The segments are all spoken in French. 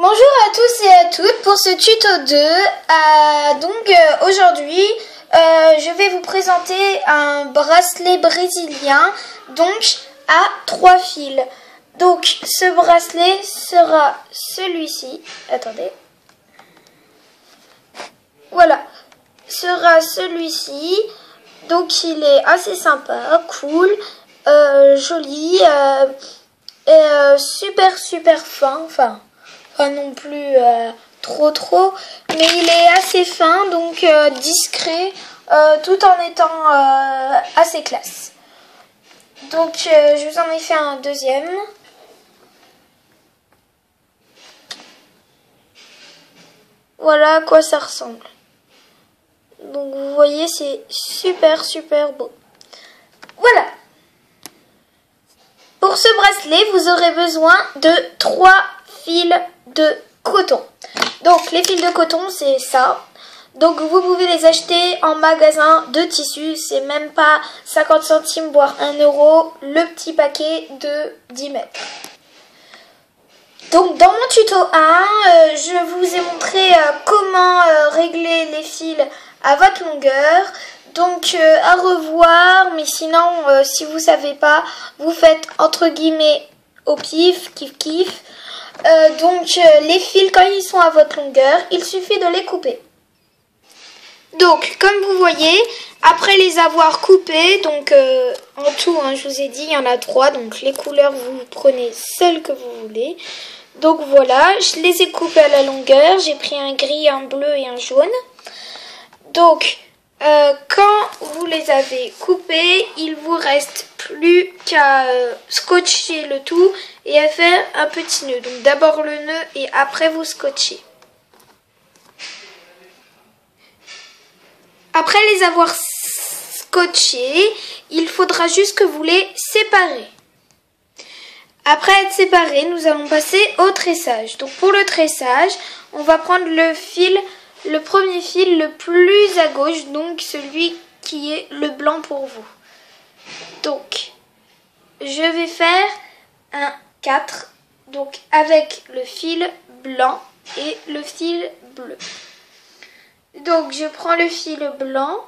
Bonjour à tous et à toutes pour ce tuto 2. Aujourd'hui, je vais vous présenter un bracelet brésilien donc à 3 fils. Donc ce bracelet sera celui-ci. Attendez. Voilà, sera celui-ci. Donc il est assez sympa, cool, joli et super fin. Enfin, pas non plus trop, mais il est assez fin, donc discret, tout en étant assez classe. Donc je vous en ai fait un deuxième. Voilà à quoi ça ressemble. Donc vous voyez, c'est super beau. Voilà. Pour ce bracelet, vous aurez besoin de 3 fils de coton. Donc les fils de coton, c'est ça. Donc vous pouvez les acheter en magasin de tissu. C'est même pas 50 centimes voire 1 euro le petit paquet de 10 mètres. Donc dans mon tuto 1, je vous ai montré comment régler les fils à votre longueur. Donc à revoir, mais sinon si vous savez pas, vous faites entre guillemets au pif, kiff. Les fils, quand ils sont à votre longueur, il suffit de les couper. Donc comme vous voyez, après les avoir coupés, donc en tout, je vous ai dit, il y en a 3, donc les couleurs, vous prenez celles que vous voulez. Donc voilà, je les ai coupés à la longueur, j'ai pris un gris, un bleu et un jaune. Donc quand vous les avez coupés, il vous reste plus qu'à scotcher le tout et à faire un petit nœud. Donc d'abord le nœud et après vous scotchez. Après les avoir scotchés, il faudra juste que vous les séparez. Après être séparés, nous allons passer au tressage. Donc pour le tressage, on va prendre le premier fil le plus à gauche, donc celui qui est le blanc pour vous. Donc, je vais faire un 4, donc avec le fil blanc et le fil bleu. Donc, je prends le fil blanc,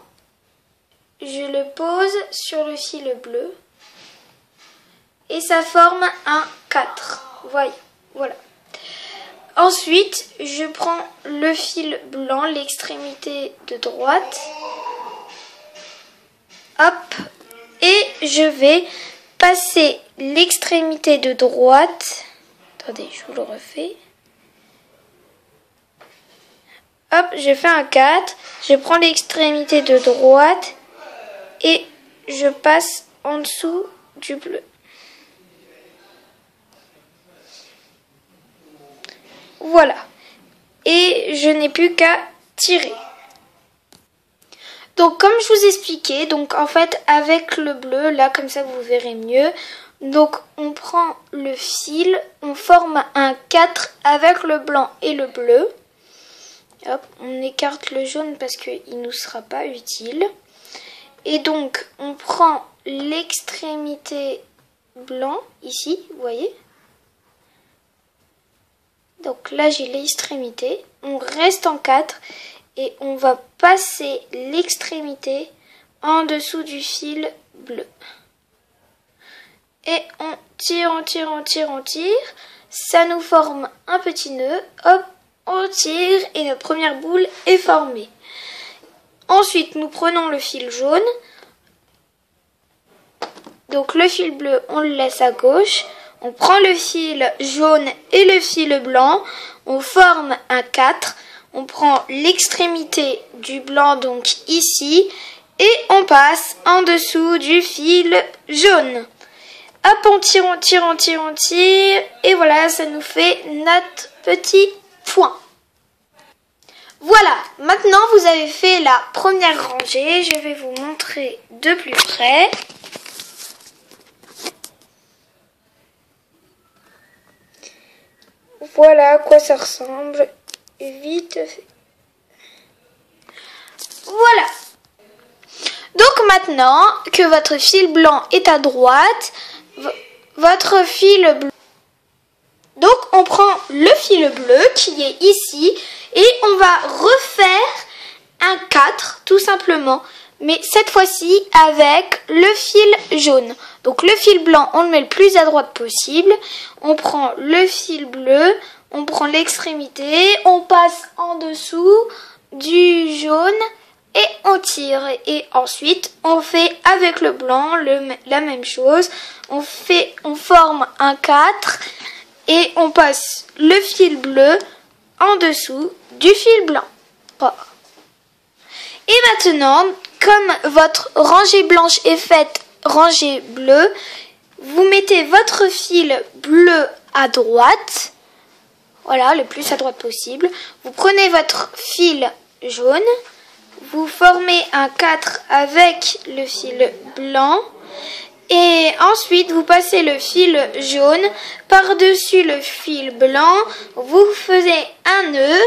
je le pose sur le fil bleu et ça forme un 4. Voilà. Ensuite, je prends le fil blanc, l'extrémité de droite. Hop. Et je vais passer l'extrémité de droite. Attendez, je vous le refais. Hop, je fais un 4. Je prends l'extrémité de droite et je passe en dessous du bleu. Voilà. Et je n'ai plus qu'à tirer. Donc comme je vous expliquais, donc en fait avec le bleu, là comme ça vous verrez mieux. Donc on prend le fil, on forme un 4 avec le blanc et le bleu. Hop, on écarte le jaune parce qu'il ne nous sera pas utile. Et donc on prend l'extrémité blanc ici, vous voyez. Donc là j'ai l'extrémité, on reste en 4 et on va passer l'extrémité en dessous du fil bleu. Et on tire, ça nous forme un petit nœud, hop, on tire et notre première boule est formée. Ensuite nous prenons le fil jaune, donc le fil bleu on le laisse à gauche. On prend le fil jaune et le fil blanc, on forme un 4, on prend l'extrémité du blanc donc ici et on passe en dessous du fil jaune. Hop, on tire et voilà, ça nous fait notre petit point. Voilà, maintenant vous avez fait la première rangée, je vais vous montrer de plus près. Voilà à quoi ça ressemble, vite fait. Voilà. Donc maintenant que votre fil blanc est à droite, votre fil bleu. Donc on prend le fil bleu qui est ici et on va refaire un 4 tout simplement. Mais cette fois-ci avec le fil jaune. Donc le fil blanc, on le met le plus à droite possible. On prend le fil bleu, on prend l'extrémité, on passe en dessous du jaune et on tire. Et ensuite, on fait avec le blanc la même chose. On forme un 4 et on passe le fil bleu en dessous du fil blanc. Et maintenant, comme votre rangée blanche est faite rangée bleue, vous mettez votre fil bleu à droite, voilà, le plus à droite possible. Vous prenez votre fil jaune, vous formez un 4 avec le fil blanc et ensuite vous passez le fil jaune par-dessus le fil blanc, vous faites un nœud,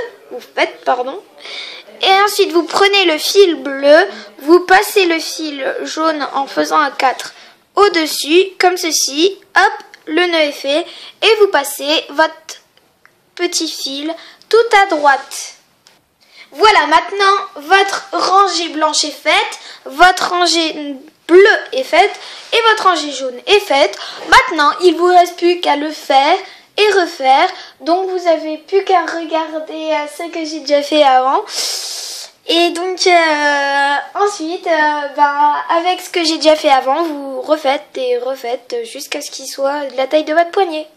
et ensuite vous prenez le fil bleu, vous passez le fil jaune en faisant un 4 au-dessus, comme ceci, hop, le nœud est fait, et vous passez votre petit fil tout à droite. Voilà, maintenant votre rangée blanche est faite, votre rangée bleue est faite, et votre rangée jaune est faite. Maintenant, il ne vous reste plus qu'à le faire et refaire. Donc vous avez plus qu'à regarder ce que j'ai déjà fait avant. Et donc ensuite, avec ce que j'ai déjà fait avant, vous refaites et refaites jusqu'à ce qu'il soit de la taille de votre poignet.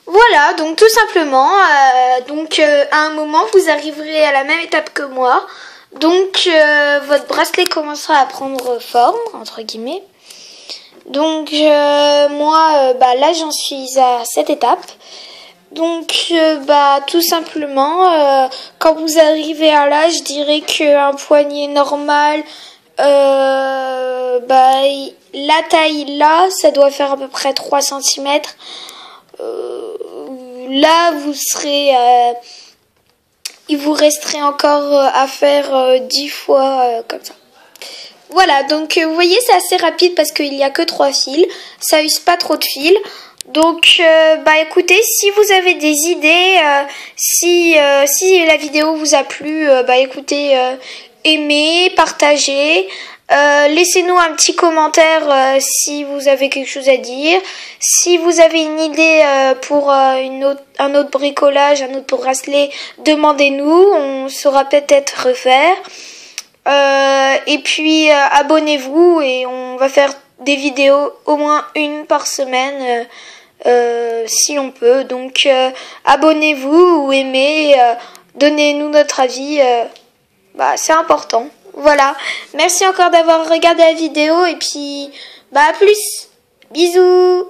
Voilà, donc tout simplement, à un moment, vous arriverez à la même étape que moi. Donc votre bracelet commencera à prendre forme, entre guillemets. Donc moi, là j'en suis à cette étape. Donc tout simplement, quand vous arrivez à là, je dirais qu'un poignet normal, la taille là, ça doit faire à peu près 3 cm. Là vous serez, il vous resterait encore à faire 10 fois comme ça. Voilà, donc vous voyez, c'est assez rapide parce qu'il n'y a que 3 fils, ça use pas trop de fils. Donc écoutez, si vous avez des idées, si la vidéo vous a plu, écoutez, aimez, partagez, laissez-nous un petit commentaire si vous avez quelque chose à dire. Si vous avez une idée pour un autre bricolage, un autre bracelet, demandez-nous, on saura peut-être refaire. Et puis abonnez-vous et on va faire des vidéos au moins une par semaine si on peut. Donc abonnez-vous ou aimez, donnez-nous notre avis, c'est important. Voilà, merci encore d'avoir regardé la vidéo et puis à plus, bisous.